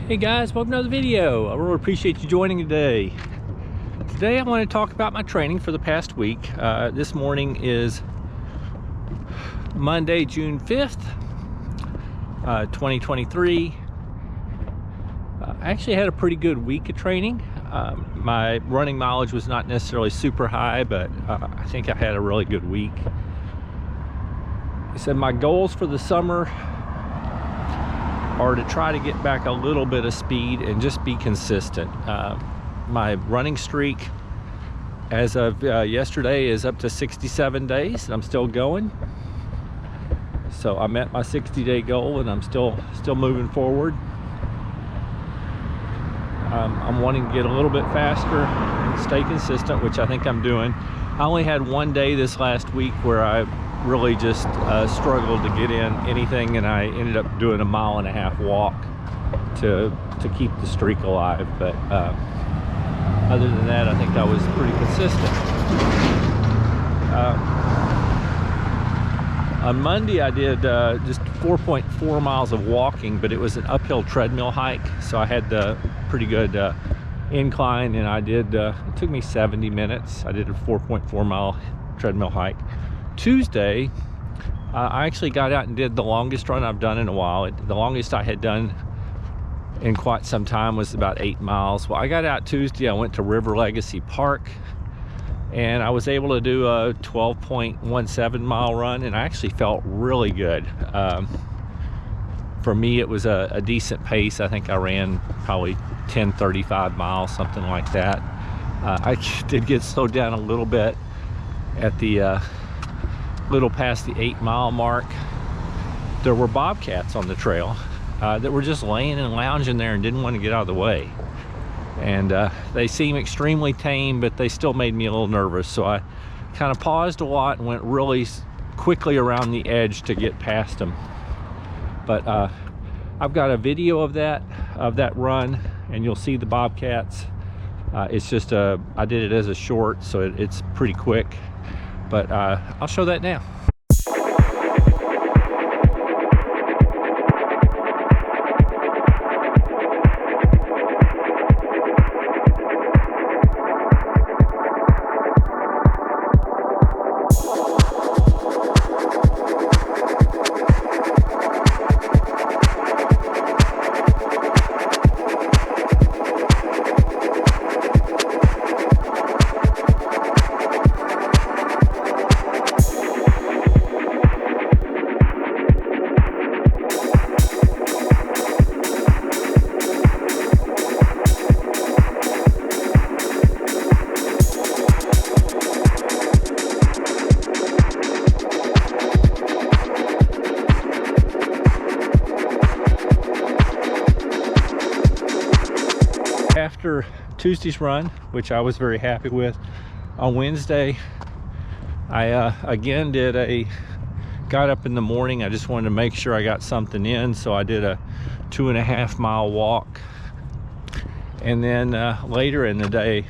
Hey guys, welcome to another video. I really appreciate you joining today. Today I want to talk about my training for the past week. This morning is Monday, June 5th, 2023. I actually had a pretty good week of training. My running mileage was not necessarily super high, but I think I had a really good week. I said my goals for the summer are to try to get back a little bit of speed and just be consistent. My running streak as of yesterday is up to 67 days and I'm still going. So I met my 60-day goal and I'm still moving forward. I'm wanting to get a little bit faster and stay consistent, which I think I'm doing. I only had one day this last week where I really just struggled to get in anything, and I ended up doing a 1.5 mile walk to keep the streak alive. But other than that, I think I was pretty consistent. On Monday I did just 4.4 miles of walking, but it was an uphill treadmill hike, so I had the pretty good incline, and I did it took me 70 minutes. I did a 4.4 mile treadmill hike. Tuesday, I actually got out and did the longest run I've done in a while. The longest I had done in quite some time was about 8 miles. Well, I got out Tuesday, I went to River Legacy Park, and I was able to do a 12.17 mile run, and I actually felt really good. For me, it was a decent pace. I think I ran probably 10:35 miles, something like that. I did get slowed down a little bit at the little past the 8 mile mark. There were bobcats on the trail that were just laying and lounging there and didn't want to get out of the way. And they seem extremely tame, but they still made me a little nervous. So I kind of paused a lot and went really quickly around the edge to get past them. But I've got a video of that run, and you'll see the bobcats. It's just I did it as a short, so it's pretty quick. But I'll show that now. After Tuesday's run, which I was very happy with, on Wednesday I again got up in the morning. I just wanted to make sure I got something in, so I did a 2.5 mile walk, and then later in the day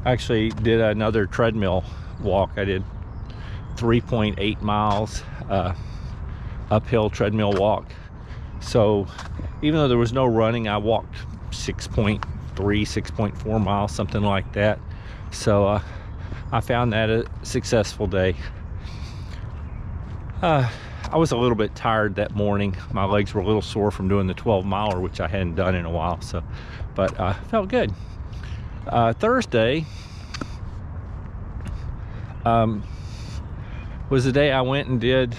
I actually did another treadmill walk. I did 3.8 miles uphill treadmill walk. So even though there was no running, I walked 6.4 miles, something like that. So I found that a successful day. I was a little bit tired that morning. My legs were a little sore from doing the 12 miler, which I hadn't done in a while. So, but felt good. Thursday was the day I went and did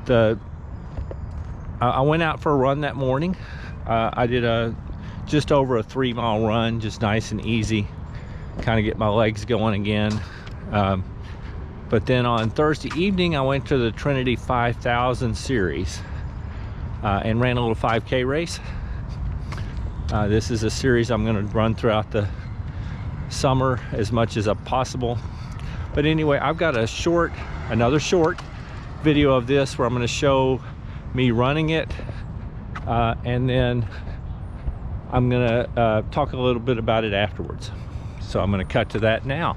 I went out for a run that morning. I did just over a 3 mile run, just nice and easy, kind of get my legs going again. But then on Thursday evening I went to the Trinity 5000 series and ran a little 5K race. This is a series I'm going to run throughout the summer as much as possible. But anyway, I've got another short video of this where I'm going to show me running it, and then I'm gonna talk a little bit about it afterwards. So I'm gonna cut to that now.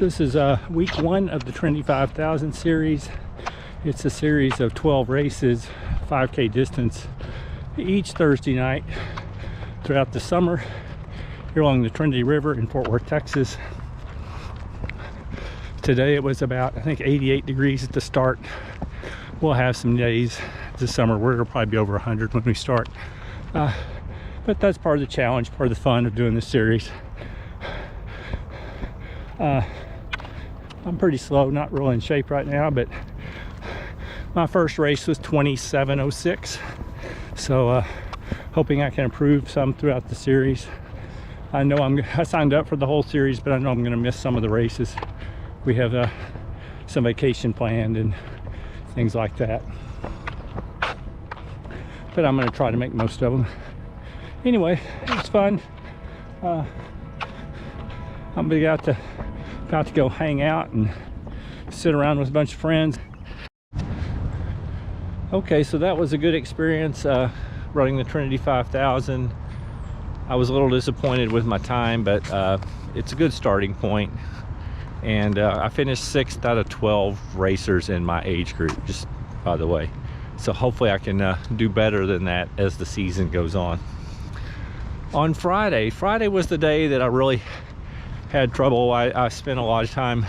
This is week 1 of the Trinity 5000 series. It's a series of 12 races, 5K distance, each Thursday night throughout the summer here along the Trinity River in Fort Worth, Texas. Today it was about, I think, 88 degrees at the start. We'll have some days this summer where it'll probably be over 100 when we start. But that's part of the challenge, part of the fun of doing this series. I'm pretty slow, not really in shape right now, but my first race was 27:06. So hoping I can improve some throughout the series. I know I signed up for the whole series, but I know I'm going to miss some of the races. We have some vacation planned and things like that, but I'm going to try to make most of them. Anyway, it was fun. I'm about to go hang out and sit around with a bunch of friends. Okay, so that was a good experience running the Trinity 5000. I was a little disappointed with my time, but it's a good starting point. And I finished 6th out of 12 racers in my age group, just by the way. So hopefully I can do better than that as the season goes on. On Friday was the day that I really had trouble. I spent a lot of time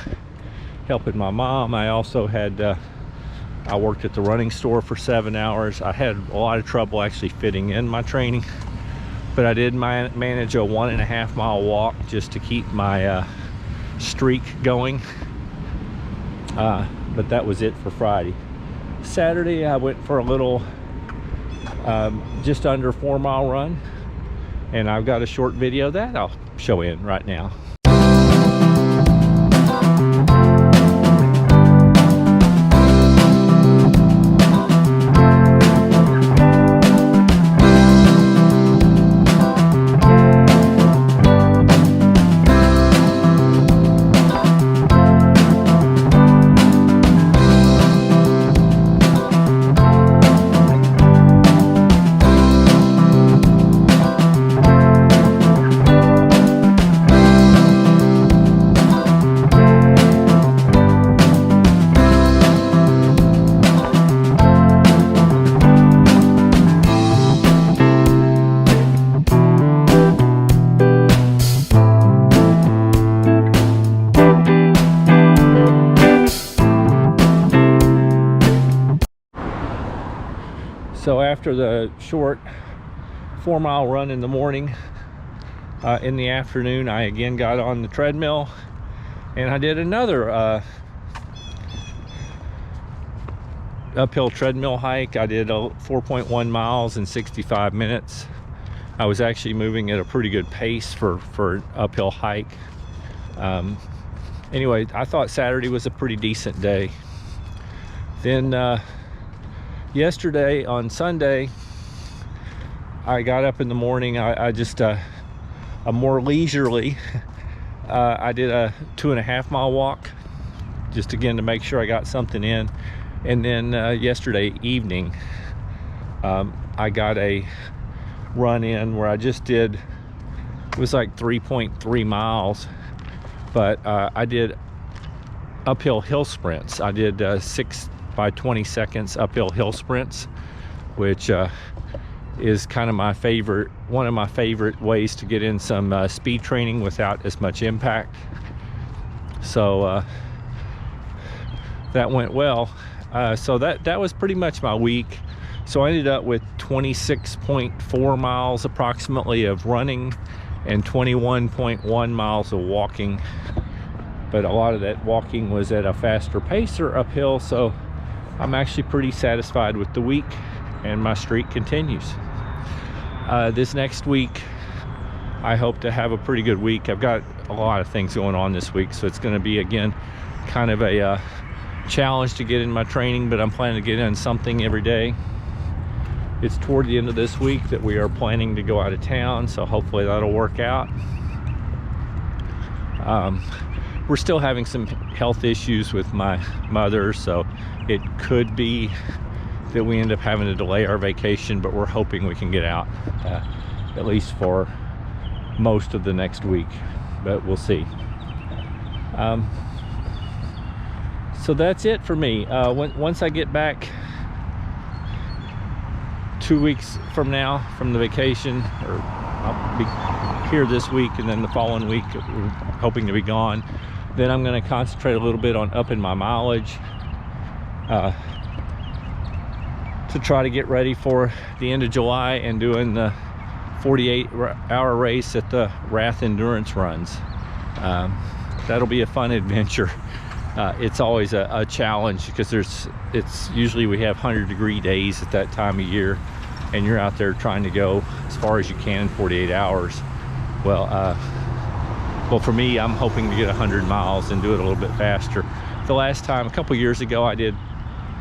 helping my mom. I also had I worked at the running store for 7 hours. I had a lot of trouble actually fitting in my training, but I did manage a 1.5 mile walk just to keep my streak going. But that was it for Friday. Saturday I went for a little just under 4 mile run, and I've got a short video that I'll show in right now. So after the short 4 mile run in the morning, in the afternoon I again got on the treadmill and I did another uphill treadmill hike. I did 4.1 miles in 65 minutes. I was actually moving at a pretty good pace for an uphill hike. Anyway, I thought Saturday was a pretty decent day. Then yesterday on Sunday, I got up in the morning. I just a more leisurely I did a 2.5 mile walk, just again to make sure I got something in. And then yesterday evening I got a run in where I just did, it was like 3.3 miles, but I did uphill hill sprints. I did 6 by 20 seconds uphill hill sprints, which is kind of my favorite, one of my favorite ways to get in some speed training without as much impact. So that went well. So that was pretty much my week. So I ended up with 26.4 miles approximately of running and 21.1 miles of walking, but a lot of that walking was at a faster pace or uphill. So I'm actually pretty satisfied with the week, and my streak continues. This next week, I hope to have a pretty good week. I've got a lot of things going on this week, so it's going to be, again, kind of a challenge to get in my training, but I'm planning to get in something every day. It's toward the end of this week that we are planning to go out of town, so hopefully that'll work out. We're still having some health issues with my mother, so it could be that we end up having to delay our vacation, but we're hoping we can get out at least for most of the next week, but we'll see. So that's it for me. Once I get back 2 weeks from now from the vacation, or I'll be here this week and then the following week we're hoping to be gone, then I'm going to concentrate a little bit on upping my mileage to try to get ready for the end of July and doing the 48-hour race at the Wrath Endurance Runs. That'll be a fun adventure. It's always a challenge because it's usually we have 100-degree days at that time of year, and you're out there trying to go as far as you can in 48 hours. Well, for me, I'm hoping to get 100 miles and do it a little bit faster. The last time, a couple years ago, I did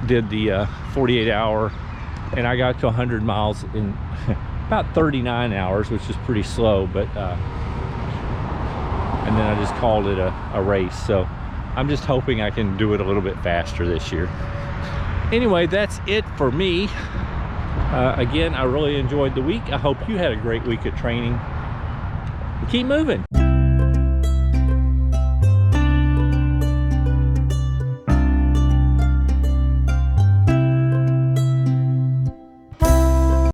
the 48-hour, and I got to 100 miles in about 39 hours, which is pretty slow, but and then I just called it a race. So I'm just hoping I can do it a little bit faster this year. Anyway, that's it for me. Again, I really enjoyed the week. I hope you had a great week of training. Keep moving.